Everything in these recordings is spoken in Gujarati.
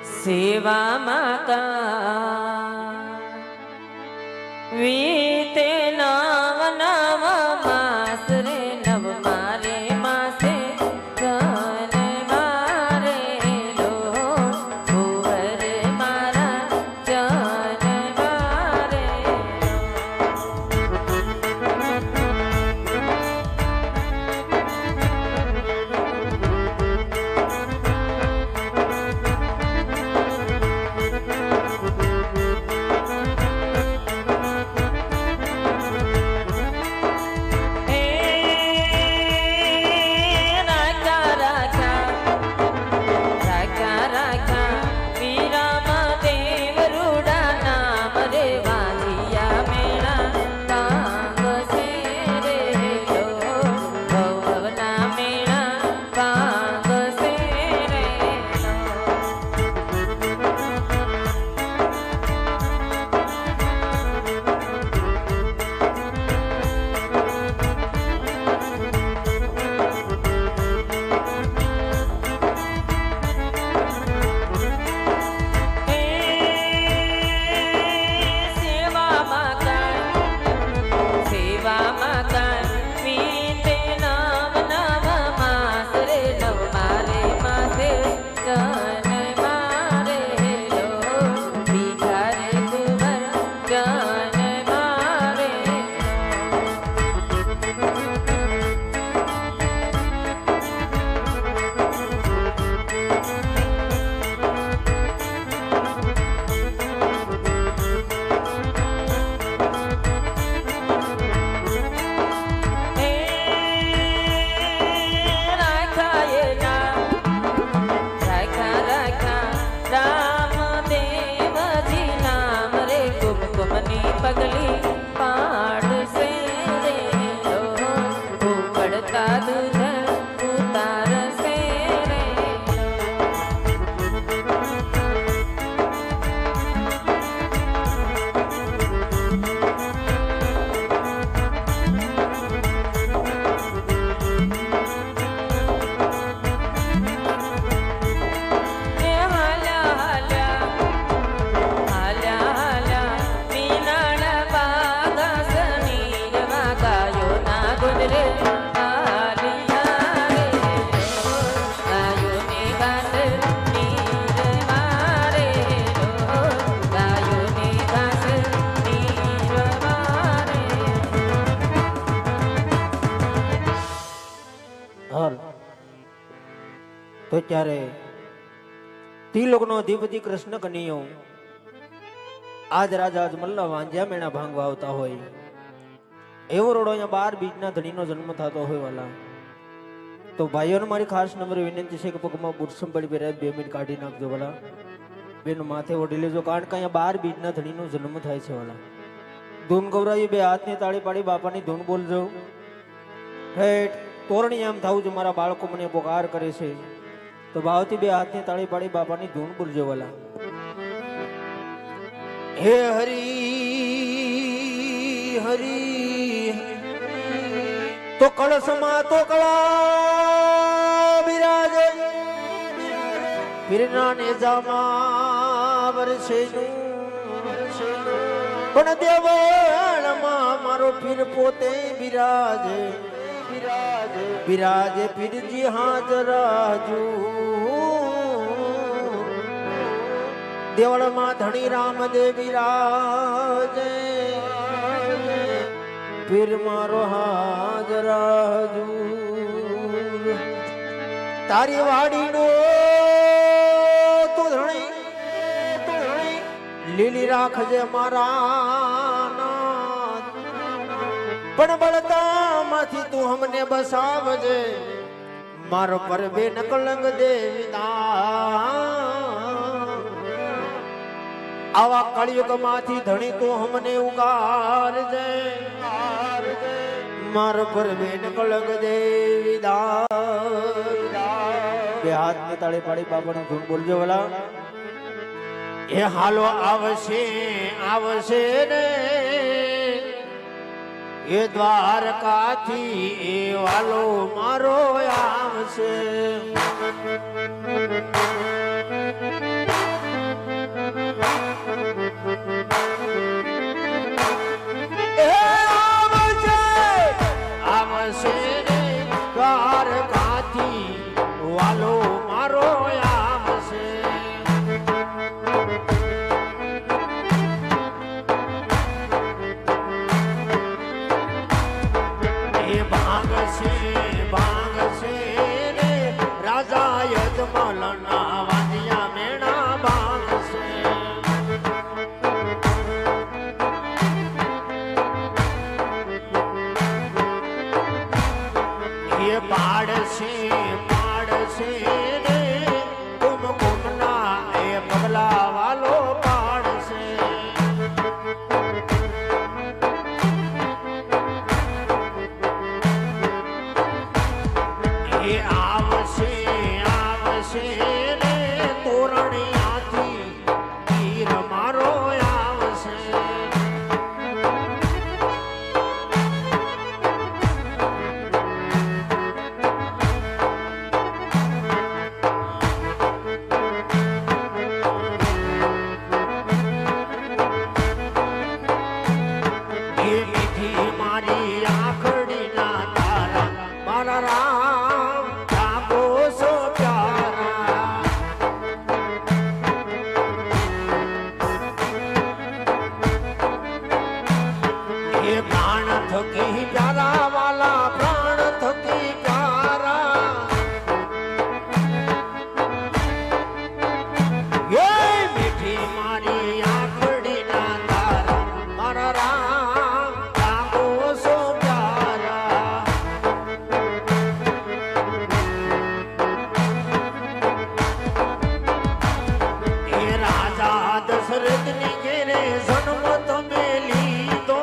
સેવા માતા વીતે નવ નવ માસ રે નવ મારે માસે ધન મારે લો ભુવર મારા જન મારે પગલી પાડ સે રે લો ઉકળતા દૂધ ઉતાર સે રે તો ત્યારે તિલોકનો અધિપતિ કૃષ્ણ કનૈયો આજ રાજા અજમલના વાંજ્યા મેણા ભાંગવા આવતા હોય એવો રોડો અહીંયા 12 બીજના ધણીનો જન્મ થતો હોય વાલા. તો ભાઈઓને મારી ખાસ નંબર વિનંતી છે કે પગમાં બુરસમ પડી પહેરાય 2 મિનિટ કાઢી નાખજો વાલા. બેન માથે ઓઢી લેજો કારણ કે અહીંયા 12 બીજના ધણીનો જન્મ થાય છે વાલા. ધૂન ગવરાવી 2 હાથની તાળી પાડી બાપાની ધૂન બોલજો. હેઠ તોરણી એમ થવું છે મારા બાળકો મને પોકાર કરે છે તો ભાવથી 2 હાથની તાળી પાડી બાપાની ધૂન બોલજો વાલા. હે હરી હરી તો કળશમાં તો કળા બિરાજે પીરના નેજામાં વરસે પણ દેવળમાં મારો પીર પોતે બિરાજે બિરાજે પીરજી હાજર રાજુ દેવળમાં ધણી રામદેવ બિરાજે પીર મારો હાજર રાજુ તારી વાડીનો તું ધણી લીલી રાખજે મારા પણ બળતામાંથી તું અમને બસાવજે મારો પર બે નકલંગ દેવીદા આવા કળિયુગમાંથી ધણી તું અમને ઉગારજે મારો પર બે નકલંગ દેવીદા. બે હાથની તાળી પાડી બાપાની ધૂન બોલજો વાલા. એ હાલો આવશે આવશે ને એ દ્વારકાથી એ વાલો મારો આવશે. એ ભાંગશે ભાંગશે રે રાજા યજમલના વાંજિયા મેણા ભાંગશે. એ પાડશે પાડશે રે કુમકુમના એ પગલા વાલો પાડશે. એ આવશે આવશે રે તોરણિયાથી તીર મારો આવશે. એ મીઠી મારી આંખડીના તારા મારા રામ જાગો સો પ્યારા. એ પ્રાણ થકી પ્યારા વાલા પ્રાણ થકી પ્યારા. એ મીઠી મારી આંખડીના તારા મારા રામ જાગો સો પ્યારા. એ રાજા દશરથની ઘેરે જન્મ તમે લીધો.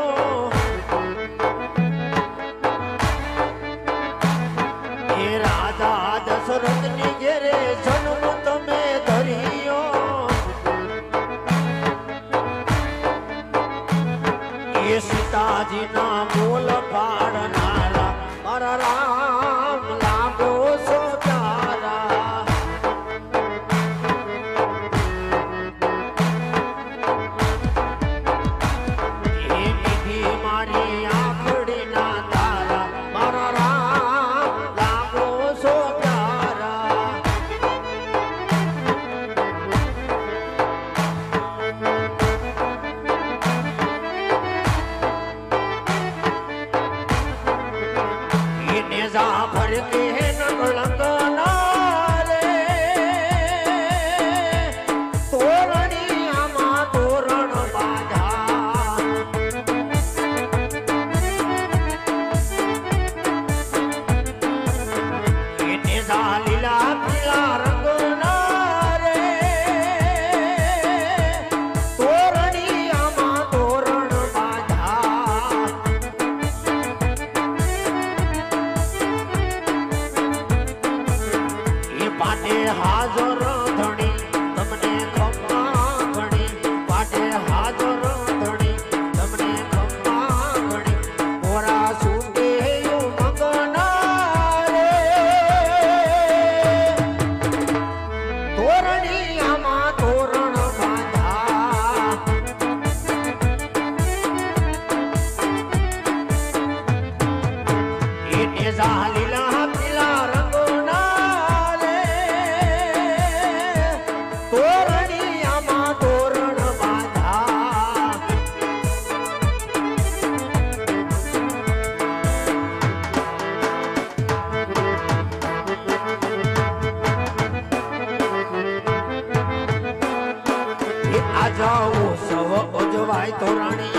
એ રાજા દશરથની ઘેરે જન્મ તમે ધર્યો. એ સીતાજીના બોલ પાડનારા મારા રામ લાગો સો પ્યારા. એ મીઠી મારી આંખડીના તારા મારા રામ લાગો સો પ્યારા. એ નેજા ભર કે નકળંગના રે તોરણિયામાં તોરણ બાંધા. એ નેજા લીલા પીળા રંગના રે તોરણિયામાં તોરણ બાંધા. એ પાટે હાજર ધણી તમને ખમ્મા ઘણી. પાટે હાજર ધણી તમને ખમ્મા ઘણી. મોરા સુકે મંગના રે તોરણિયામાં તોરણ બાંધા. એ નેજા લીલા પીળા રંગના રે તોરણિયામાં તોરણ બાંધા. એ આજા ઉત્સવ ઉજવાય તોરણિયા